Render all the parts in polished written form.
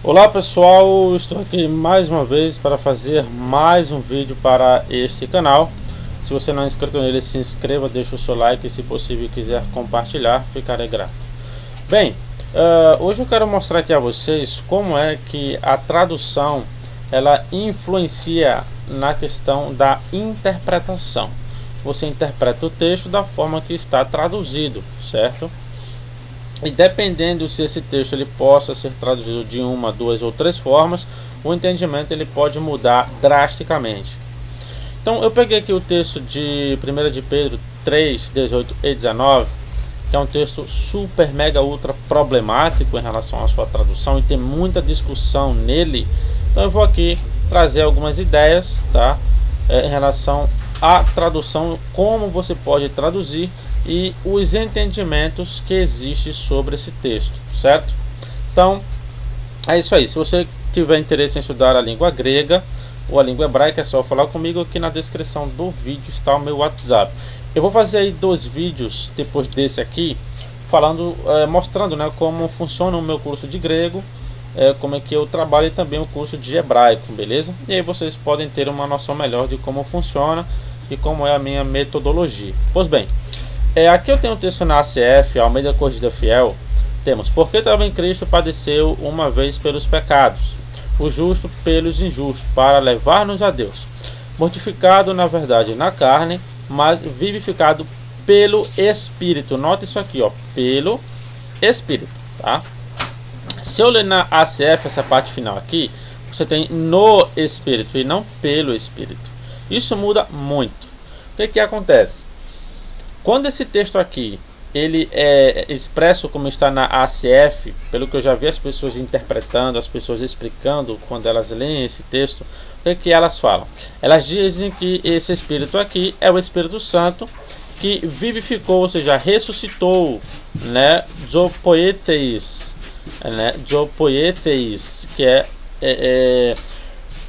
Olá pessoal, estou aqui mais uma vez para fazer mais um vídeo para este canal. Se você não é inscrito nele, se inscreva, deixe o seu like e se possível quiser compartilhar, ficarei grato. Bem, hoje eu quero mostrar aqui a vocês como é que a tradução ela influencia na questão da interpretação. Você interpreta o texto da forma que está traduzido, certo? E dependendo se esse texto ele possa ser traduzido de uma, duas ou três formas, o entendimento ele pode mudar drasticamente. Então eu peguei aqui o texto de 1 de Pedro 3, 18 e 19, que é um texto super, mega, ultra problemático em relação à sua tradução e tem muita discussão nele. Então eu vou aqui trazer algumas ideias, tá? Em relação à tradução, como você pode traduzir e os entendimentos que existem sobre esse texto, certo? Então é isso aí. Se você tiver interesse em estudar a língua grega ou a língua hebraica, é só falar comigo. Aqui na descrição do vídeo está o meu WhatsApp. Eu vou fazer aí 2 vídeos depois desse aqui, falando, mostrando, né, como funciona o meu curso de grego, como é que eu trabalho e também o curso de hebraico, beleza? E aí vocês podem ter uma noção melhor de como funciona e como é a minha metodologia. Pois bem, aqui eu tenho um texto na ACF, Almeida Corrigida Fiel. Temos: porque também Cristo padeceu uma vez pelos pecados, o justo pelos injustos, para levar-nos a Deus, mortificado na verdade na carne, mas vivificado pelo Espírito. Note isso aqui, ó, pelo Espírito, tá? Se eu ler na ACF essa parte final aqui, você tem no Espírito e não pelo Espírito. Isso muda muito. O que acontece? Quando esse texto aqui ele é expresso como está na ACF, pelo que eu já vi as pessoas interpretando, as pessoas explicando quando elas leem esse texto, o que elas falam? Elas dizem que esse Espírito aqui é o Espírito Santo que vivificou, ou seja, ressuscitou, né, zopoietes, né, zopoietes, que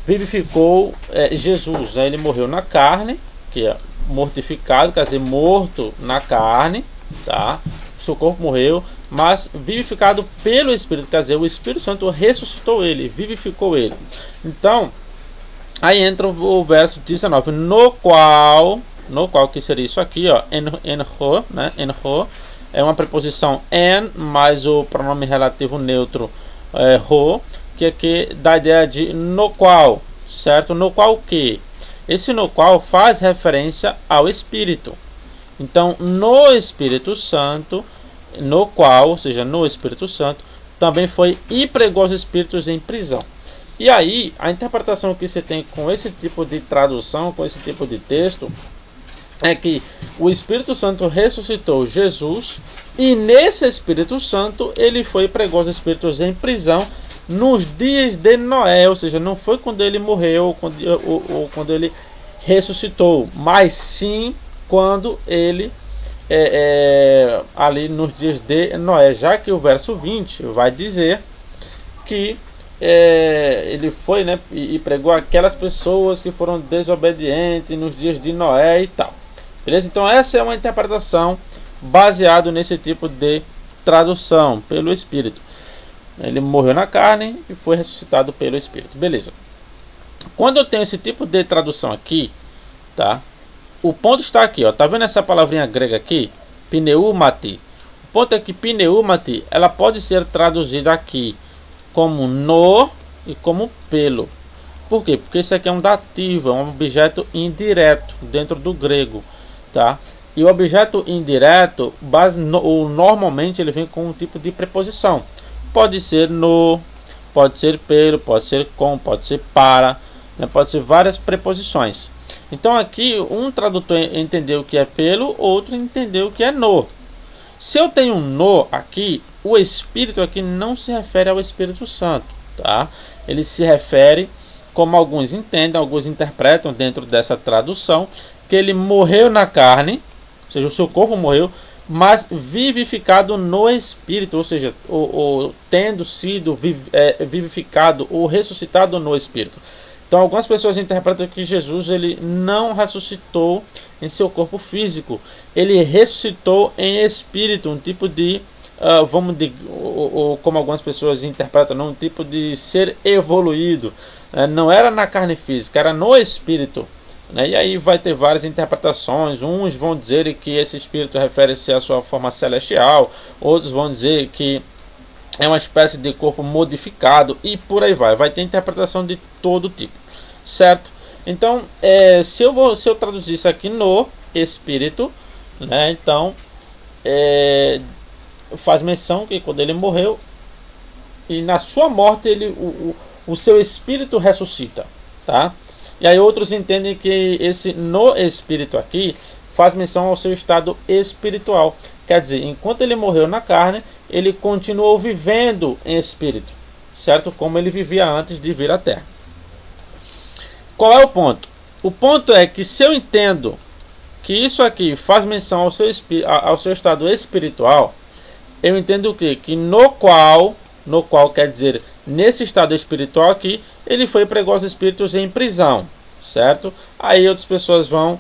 vivificou Jesus, né? Ele morreu na carne, que é mortificado, quer dizer, morto na carne, tá? Seu corpo morreu, mas vivificado pelo Espírito, quer dizer, o Espírito Santo ressuscitou ele, vivificou ele. Então, aí entra o verso 19, no qual que seria isso aqui, ó, enho, né? Enho é uma preposição en mais o pronome relativo neutro ro, que aqui dá a ideia de no qual, certo? No qual que? Esse no qual faz referência ao Espírito. Então, no Espírito Santo, no qual, ou seja, no Espírito Santo, também foi e pregou os espíritos em prisão. E aí, a interpretação que você tem com esse tipo de tradução, com esse tipo de texto, é que o Espírito Santo ressuscitou Jesus e nesse Espírito Santo ele foi e pregou os espíritos em prisão nos dias de Noé, ou seja, não foi quando ele morreu ou quando ele ressuscitou, mas sim quando ele ali nos dias de Noé, já que o verso 20 vai dizer que ele foi, né, e pregou aquelas pessoas que foram desobedientes nos dias de Noé e tal, beleza? Então essa é uma interpretação baseada nesse tipo de tradução pelo Espírito. Ele morreu na carne e foi ressuscitado pelo Espírito, beleza? Quando eu tenho esse tipo de tradução aqui, tá? O ponto está aqui, ó. Tá vendo essa palavrinha grega aqui? Pneumati. O ponto é que pneumati, ela pode ser traduzida aqui como no e como pelo. Por quê? Porque isso aqui é um dativo, é um objeto indireto dentro do grego, tá? E o objeto indireto, normalmente ele vem com um tipo de preposição. Pode ser no, pode ser pelo, pode ser com, pode ser para, né? Pode ser várias preposições. Então aqui um tradutor entendeu que é pelo, outro entendeu que é no. Se eu tenho um no aqui, o Espírito aqui não se refere ao Espírito Santo, tá? Ele se refere, como alguns entendem, alguns interpretam dentro dessa tradução, que ele morreu na carne, ou seja, o seu corpo morreu, mas vivificado no Espírito, ou seja, tendo sido vivificado ou ressuscitado no Espírito. Então algumas pessoas interpretam que Jesus ele não ressuscitou em seu corpo físico, ele ressuscitou em espírito, um tipo de ou como algumas pessoas interpretam, um tipo de ser evoluído. Não era na carne física, era no espírito. E aí vai ter várias interpretações. Uns vão dizer que esse espírito refere-se à sua forma celestial, outros vão dizer que é uma espécie de corpo modificado, e por aí vai ter interpretação de todo tipo, certo? Então se eu traduzir isso aqui no espírito, então faz menção que quando ele morreu e na sua morte o seu espírito ressuscita, tá? E aí outros entendem que esse no espírito aqui faz menção ao seu estado espiritual. Quer dizer, enquanto ele morreu na carne, ele continuou vivendo em espírito, certo? Como ele vivia antes de vir à Terra. Qual é o ponto? O ponto é que se eu entendo que isso aqui faz menção ao seu estado espiritual, eu entendo o quê? Que no qual quer dizer, nesse estado espiritual aqui, ele foi e pregou aos espíritos em prisão, certo? Aí outras pessoas vão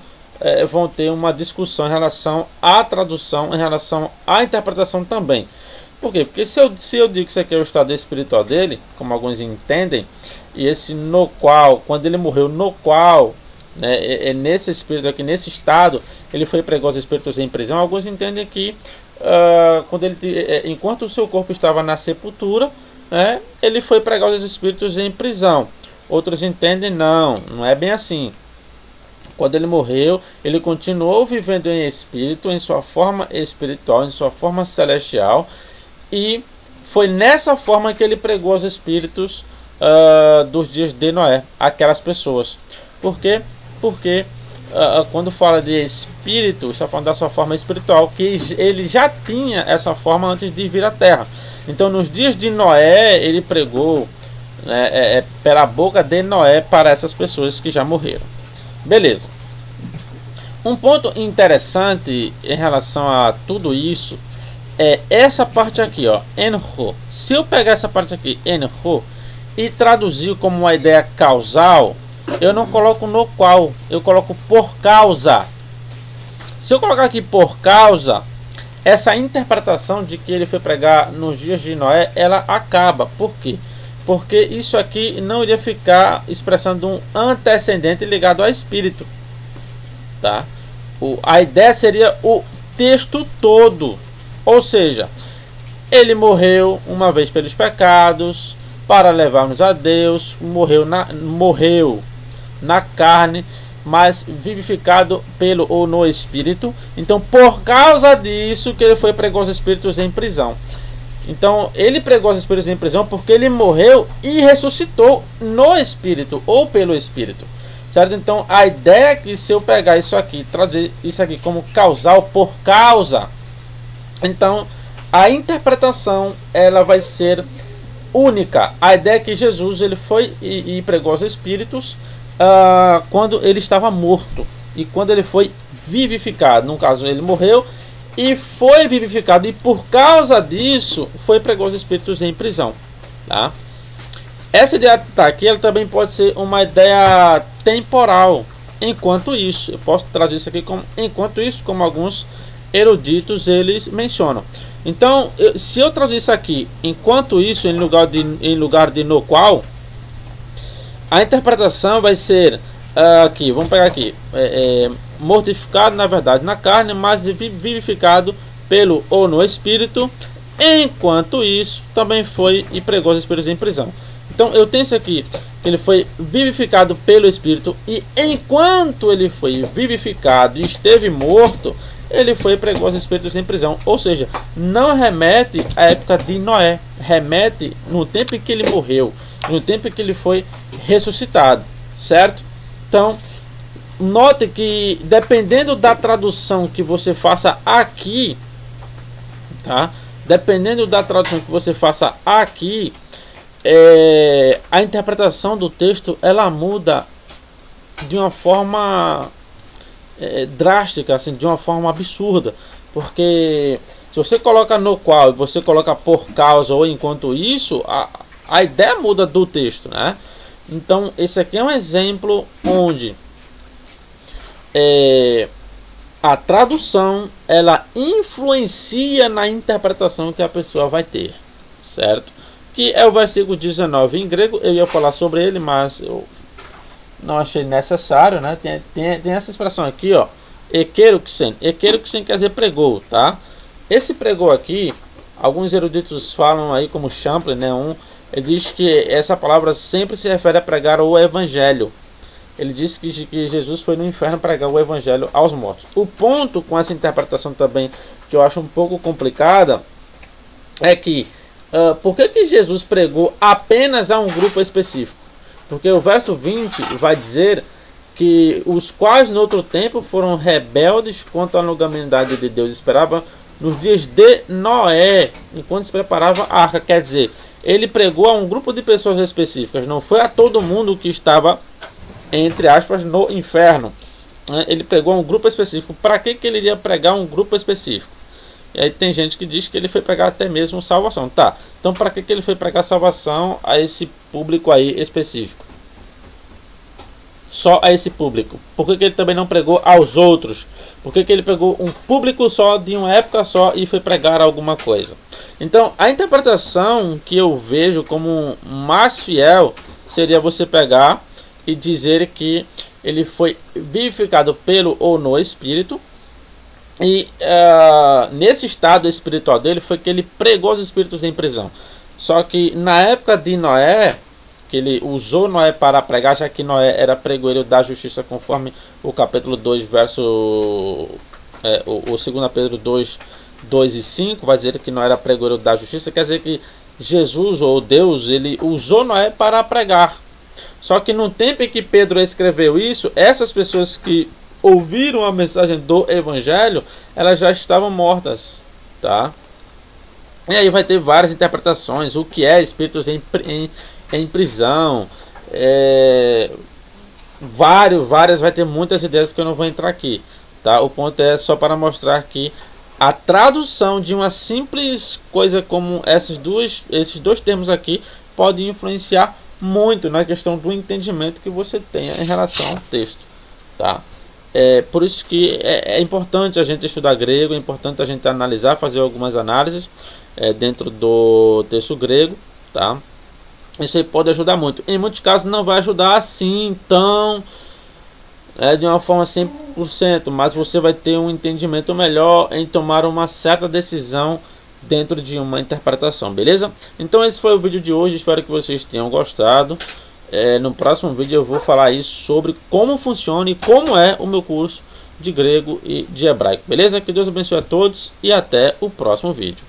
ter uma discussão em relação à tradução, em relação à interpretação também. Por quê? Porque se eu digo que isso aqui é o estado espiritual dele, como alguns entendem, e esse no qual, quando ele morreu, no qual, nesse espírito aqui, nesse estado, ele foi e pregou aos espíritos em prisão, alguns entendem que quando enquanto o seu corpo estava na sepultura, ele foi pregar aos espíritos em prisão. Outros entendem, não é bem assim. Quando ele morreu, ele continuou vivendo em espírito, em sua forma espiritual, em sua forma celestial, e foi nessa forma que ele pregou aos espíritos dos dias de Noé, aquelas pessoas. Por quê? Porque quando fala de espírito, está falando da sua forma espiritual, que ele já tinha essa forma antes de vir à Terra. Então nos dias de Noé, ele pregou pela boca de Noé para essas pessoas que já morreram. Beleza. Um ponto interessante em relação a tudo isso é essa parte aqui, ó, enho. Se eu pegar essa parte aqui, enho, e traduzir como uma ideia causal, eu não coloco no qual, eu coloco por causa. Se eu colocar aqui por causa, essa interpretação de que ele foi pregar nos dias de Noé, ela acaba. Por quê? Porque isso aqui não iria ficar expressando um antecedente ligado ao espírito, tá? A ideia seria o texto todo, ou seja, ele morreu uma vez pelos pecados para levar-nos a Deus, morreu na carne, mas vivificado pelo ou no espírito. Então, por causa disso que ele foi pregou os espíritos em prisão. Então, ele pregou os espíritos em prisão porque ele morreu e ressuscitou no espírito ou pelo espírito, certo? Então, a ideia é que se eu pegar isso aqui, traduzir isso aqui como causal, por causa, então a interpretação ela vai ser única. A ideia é que Jesus ele foi e pregou aos espíritos quando ele estava morto e quando ele foi vivificado. No caso, ele morreu e foi vivificado, e por causa disso foi pregou aos espíritos em prisão, tá? Essa ideia tá aqui, ela também pode ser uma ideia temporal. Enquanto isso, eu posso traduzir isso aqui como enquanto isso, como alguns eruditos eles mencionam. Então, se eu traduzir isso aqui enquanto isso em lugar de no qual, a interpretação vai ser aqui, vamos pegar aqui, mortificado na verdade na carne, mas vivificado pelo ou no espírito. Enquanto isso, também foi e pregou os espíritos em prisão. Então eu tenho isso aqui, que ele foi vivificado pelo espírito, e enquanto ele foi vivificado e esteve morto, ele foi e pregou os espíritos em prisão. Ou seja, não remete à época de Noé, remete no tempo em que ele morreu, no tempo em que ele foi ressuscitado, certo? Então note que dependendo da tradução que você faça aqui, tá? Dependendo da tradução que você faça aqui, a interpretação do texto ela muda de uma forma drástica, assim, de uma forma absurda, porque se você coloca no qual e você coloca por causa ou enquanto isso, a ideia muda do texto, né? Então esse aqui é um exemplo onde a tradução ela influencia na interpretação que a pessoa vai ter, certo? Que é o versículo 19 em grego. Eu ia falar sobre ele, mas eu não achei necessário, né? Tem essa expressão aqui, ó, ekeruxen. Ekeruxen quer dizer pregou, tá? Esse pregou aqui, alguns eruditos falam aí, como Champlin, né? Ele diz que essa palavra sempre se refere a pregar o evangelho. Ele disse que Jesus foi no inferno pregar o evangelho aos mortos. O ponto com essa interpretação também, que eu acho um pouco complicada, é que por que Jesus pregou apenas a um grupo específico? Porque o verso 20 vai dizer que os quais no outro tempo foram rebeldes quanto à longanimidade de Deus esperava nos dias de Noé, enquanto se preparava a arca. Quer dizer, ele pregou a um grupo de pessoas específicas, não foi a todo mundo que estava, entre aspas, no inferno. Ele pregou a um grupo específico. Para que ele iria pregar a um grupo específico? E aí tem gente que diz que ele foi pregar até mesmo salvação. Tá, então para que ele foi pregar salvação a esse público aí específico? Só a esse público. Por que ele também não pregou aos outros? Por que ele pegou um público só, de uma época só, e foi pregar alguma coisa? Então, a interpretação que eu vejo como mais fiel seria você pegar e dizer que ele foi vivificado pelo ou no Espírito. E nesse estado espiritual dele foi que ele pregou os espíritos em prisão. Só que na época de Noé, que ele usou Noé para pregar, já que Noé era pregoeiro da justiça, conforme o capítulo 2, verso o 2 Pedro 2, 2 e 5, vai dizer que Noé era pregoeiro da justiça. Quer dizer que Jesus, ou Deus, ele usou Noé para pregar. Só que no tempo em que Pedro escreveu isso, essas pessoas que ouviram a mensagem do evangelho, elas já estavam mortas, tá? E aí vai ter várias interpretações, o que é espíritos em prisão, várias, vai ter muitas ideias que eu não vou entrar aqui, tá? O ponto é só para mostrar que a tradução de uma simples coisa como esses dois termos aqui pode influenciar muito na questão do entendimento que você tenha em relação ao texto, tá? Por isso que é importante a gente estudar grego, é importante a gente analisar, fazer algumas análises dentro do texto grego, tá? Isso aí pode ajudar muito. Em muitos casos não vai ajudar assim tão de uma forma 100%, mas você vai ter um entendimento melhor em tomar uma certa decisão dentro de uma interpretação, beleza? Então esse foi o vídeo de hoje, espero que vocês tenham gostado. No próximo vídeo eu vou falar isso sobre como funciona e como é o meu curso de grego e de hebraico, beleza? Que Deus abençoe a todos e até o próximo vídeo.